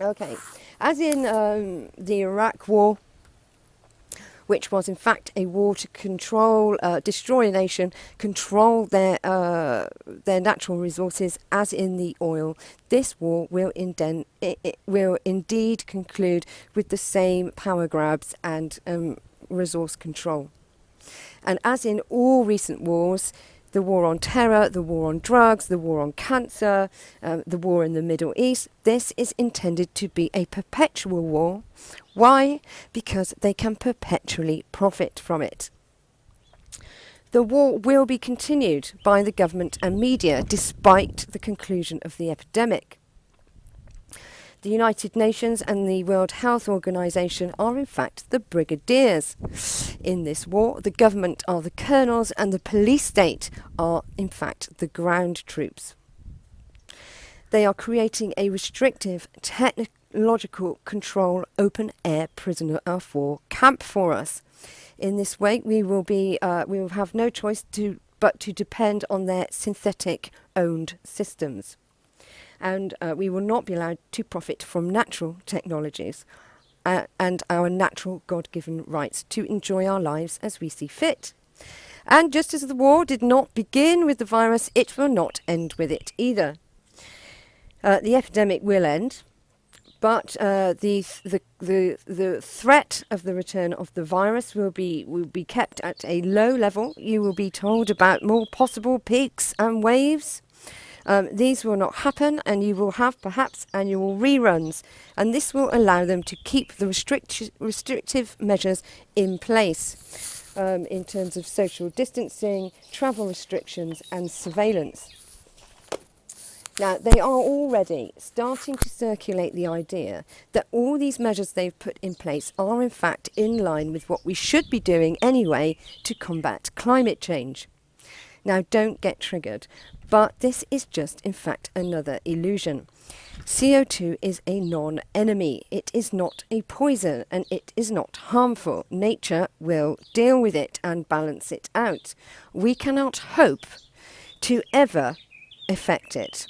Okay, as in the Iraq War, which was in fact a war to control, destroy a nation, control their natural resources, as in the oil. This war will it will indeed conclude with the same power grabs and resource control. And as in all recent wars, the war on terror, the war on drugs, the war on cancer, the war in the Middle East, this is intended to be a perpetual war. Why? Because they can perpetually profit from it. The war will be continued by the government and media despite the conclusion of the epidemic. The United Nations and the World Health Organization are in fact the brigadiers in this war. The government are the colonels and the police state are in fact the ground troops. They are creating a restrictive technological control open air prisoner of war camp for us. In this way we will have no choice but to depend on their synthetic owned systems. And we will not be allowed to profit from natural technologies and our natural God-given rights to enjoy our lives as we see fit. And just as the war did not begin with the virus, it will not end with it either. The epidemic will end, but the threat of the return of the virus will be kept at a low level. You will be told about more possible peaks and waves. These will not happen, and you will have perhaps annual reruns, and this will allow them to keep the restrictive measures in place in terms of social distancing, travel restrictions and surveillance. Now, they are already starting to circulate the idea that all these measures they've put in place are in fact in line with what we should be doing anyway to combat climate change. Now, don't get triggered, but this is just, in fact, another illusion. CO2 is a non-enemy. It is not a poison, and it is not harmful. Nature will deal with it and balance it out. We cannot hope to ever affect it.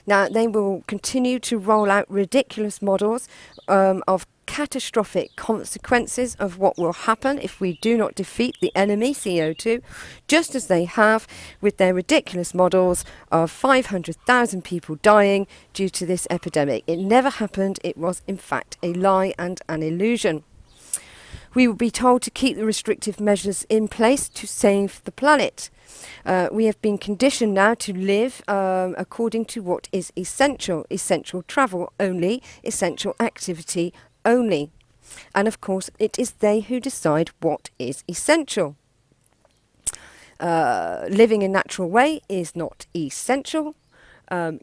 Now, they will continue to roll out ridiculous models of catastrophic consequences of what will happen if we do not defeat the enemy, CO2, just as they have with their ridiculous models of 500,000 people dying due to this epidemic. It never happened. It was, in fact, a lie and an illusion. We will be told to keep the restrictive measures in place to save the planet. We have been conditioned now to live according to what is essential. Essential travel only, essential activity only. And of course, it is they who decide what is essential. Living a natural way is not essential.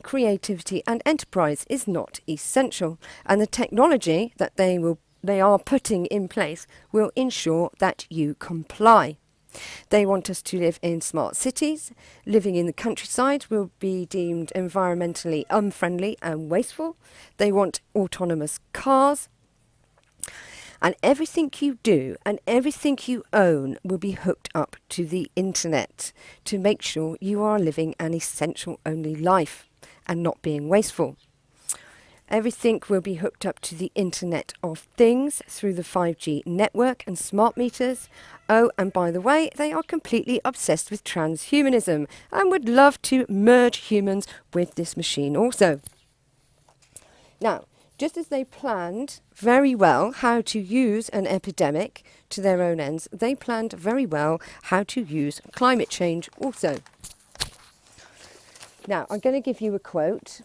Creativity and enterprise is not essential. And the technology that they are putting in place will ensure that you comply. They want us to live in smart cities. Living in the countryside will be deemed environmentally unfriendly and wasteful. They want autonomous cars. And everything you do and everything you own will be hooked up to the internet to make sure you are living an essential only life and not being wasteful. Everything will be hooked up to the Internet of Things through the 5G network and smart meters. Oh, and by the way, they are completely obsessed with transhumanism and would love to merge humans with this machine also. Now, just as they planned very well how to use an epidemic to their own ends, they planned very well how to use climate change also. Now, I'm going to give you a quote.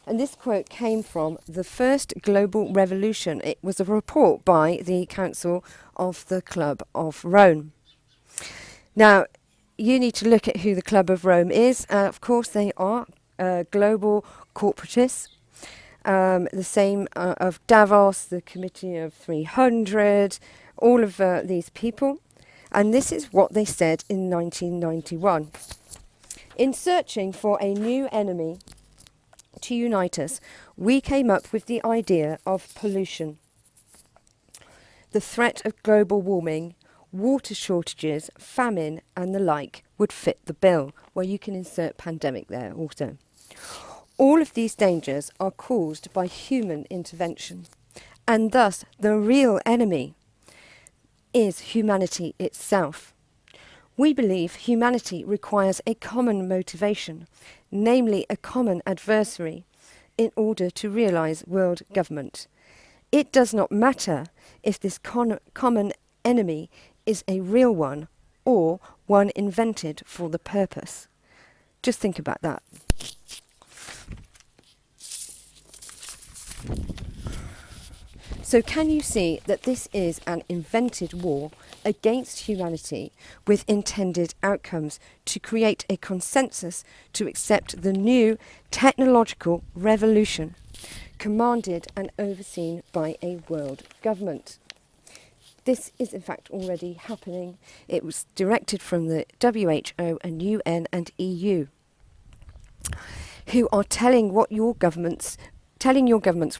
And this quote came from the First Global Revolution. It was a report by the Council of the Club of Rome. Now, you need to look at who the Club of Rome is. Of course, they are global corporatists. The same of Davos, the Committee of 300, all of these people. And this is what they said in 1991. In searching for a new enemy to unite us, we came up with the idea of pollution. The threat of global warming, water shortages, famine and the like would fit the bill. Well, you can insert pandemic there also. All of these dangers are caused by human intervention, and thus the real enemy is humanity itself. We believe humanity requires a common motivation, namely a common adversary, in order to realise world government. It does not matter if this common enemy is a real one or one invented for the purpose. Just think about that. So can you see that this is an invented war against humanity with intended outcomes to create a consensus to accept the new technological revolution commanded and overseen by a world government? This is in fact already happening. It was directed from the WHO and UN and EU, who are telling your governments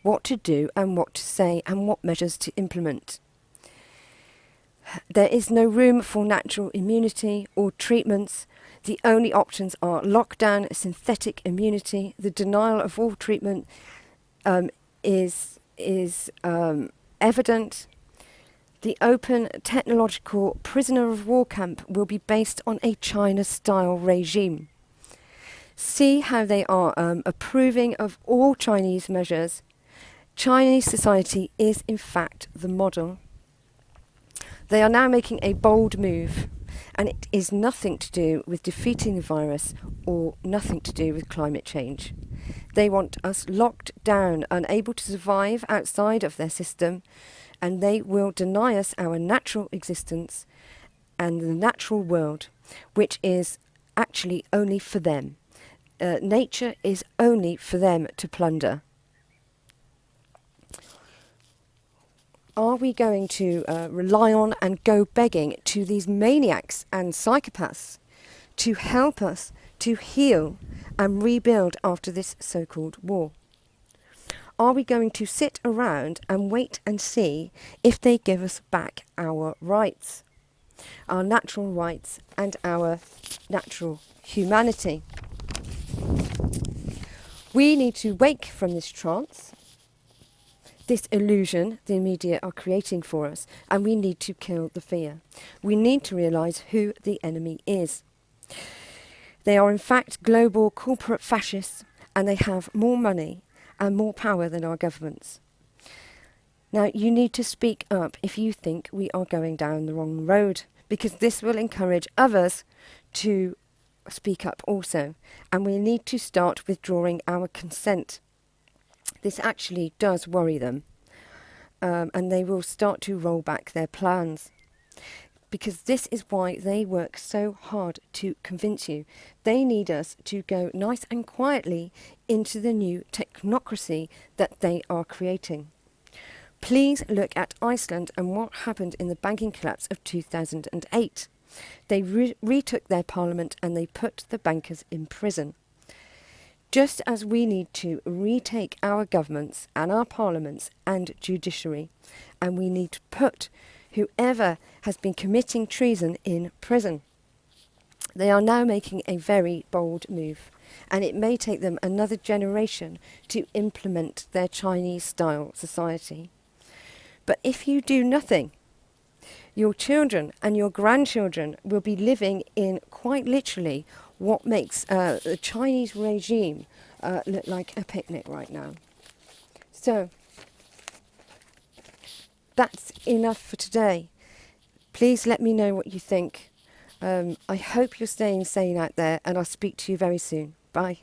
what to do and what to say and what measures to implement. There is no room for natural immunity or treatments. The only options are lockdown, synthetic immunity. The denial of all treatment is evident. The open technological prisoner of war camp will be based on a China-style regime. See how they are approving of all Chinese measures. Chinese society is in fact the model. They are now making a bold move, and it is nothing to do with defeating the virus or nothing to do with climate change. They want us locked down, unable to survive outside of their system, and they will deny us our natural existence and the natural world, which is actually only for them. Nature is only for them to plunder. Are we going to rely on and go begging to these maniacs and psychopaths to help us to heal and rebuild after this so-called war? Are we going to sit around and wait and see if they give us back our rights, our natural rights and our natural humanity? We need to wake from this trance, this illusion the media are creating for us, and we need to kill the fear. We need to realise who the enemy is. They are in fact global corporate fascists, and they have more money and more power than our governments. Now, you need to speak up if you think we are going down the wrong road, because this will encourage others to speak up also, and we need to start withdrawing our consent. This actually does worry them, and they will start to roll back their plans, because this is why they work so hard to convince you. They need us to go nice and quietly into the new technocracy that they are creating. Please look at Iceland and what happened in the banking collapse of 2008. They retook their parliament and they put the bankers in prison. Just as we need to retake our governments and our parliaments and judiciary, and we need to put whoever has been committing treason in prison. They are now making a very bold move, and it may take them another generation to implement their Chinese-style society. But if you do nothing, your children and your grandchildren will be living in quite literally what makes the Chinese regime look like a picnic right now. So that's enough for today. Please let me know what you think. I hope you're staying sane out there, and I'll speak to you very soon. Bye.